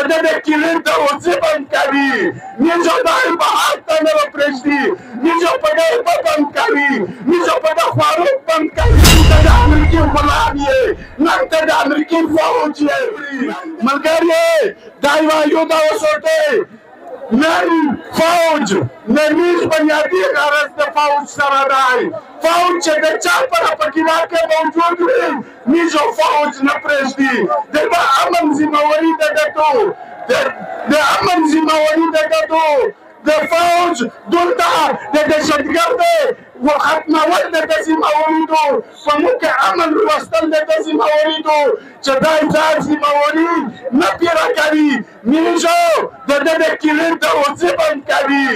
de kilenta oziban kavi nijo dai bahata na presti nijo pada baban kavi nijo pada kharuk ban kavi tada ameriki balanie nan tada ameriki fauji malgarie daiwa yoda osote nan fauj namiz bunyadi garas de fauj saradai fauj de chapara pakina ke mawjud hai nijo fauj na presti deba aman zimawari dato de aman zimawari dato de fauj dulta de shadgarde وختمه ول د زماوریدو په موږ عمل وستل د زماوریدو چې دا ځان زماوري نه پیرا کوي نیجو د کلینټ او زبن کوي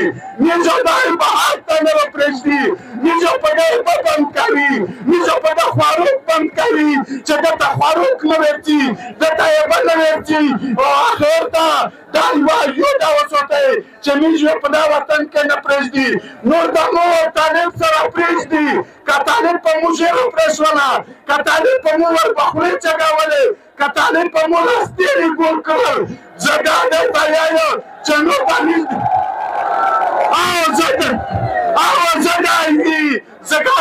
نیجو دای په حق نه پرېږدي نیجو په دې بم کوي نیجو په د خواروق بم کوي چې د خواروق نه ورتي د تایب نه ورتي او اخر ته دا یو دا وسوته چې نیجو په دا وطن کې نه پرېږدي نور د مور طالب پرېږدي که طالب په موږ پرېښوله که طالب په موږ ورپخولې چګولې که طالب په موږ ستېرې ګول کړل زه دا درته وایم چې نور به زه دا ځکه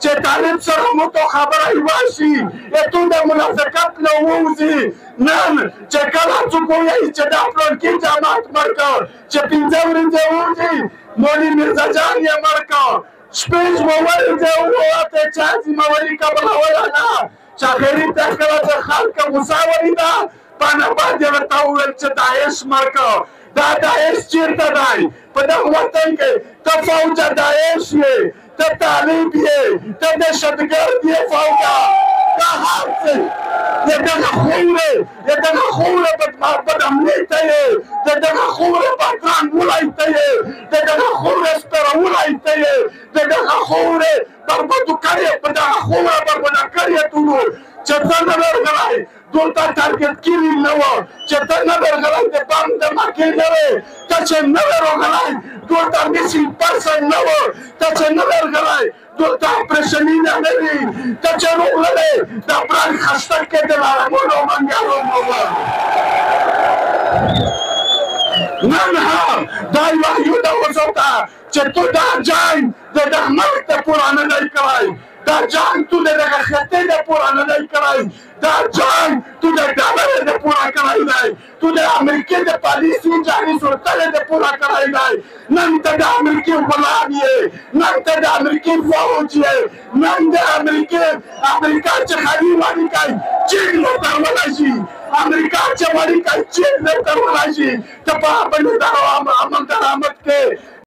چې طالب سره موږ ته خبره وشي یتون د منافقت نه ووځي نن چې کله څوک وایي چې دا پلانکي جماعت مړ کړ چې 15 ورځې وځي مولوي میرزا جان یې مړ کړ شپږ موري ته وته چې زموري کبل ولا نه چې غریب ته کله ته خلک مساوري ده پانا باندې ورته ویل چې داعش مرکو دا داعش چیرته دی په دغه وطن کې ته فوج داعش یې ته طالب یې ته دهشتګرد یې فوجا دا هر څه دغه خوره بدعملي ته یې دغه خوره بدرنګ ولی ته یې دغه خوره سپرهولی ته یې دغه خوره بربادو کړې په دغه خوره برباده کړې ټولو چې ته نه ورغلی دلته تارګت کړي نه وه چې ته نه ورغلی د بم د مکې نه وې ته چې نه وې راغلی دلته میسینګ پرسن نه وه ته چې نه ورغلی دلته اپریشني نه وي ته چې راغلی د برانډ خسته کېدل عربونو منګیانو نن هم دا یوه یوده وسوته چې تو دا جنګ د دغه ملک ته پوره نه دی کړی دا جنگ تو دغه خطې د پوره نه دی کړی دا جنگ تو د ډالر د پوره کړی دی تو د امریکې د پالیسي جاري سلطنت د پوره کړی دی نن ته د امریکې غلام یې نن ته د امریکې فوج یې نن د امریکا چې خالي واني کوي چین نو ترولی شي امریکا چې واني کوي چین نو ترولی شي ته په باندې دا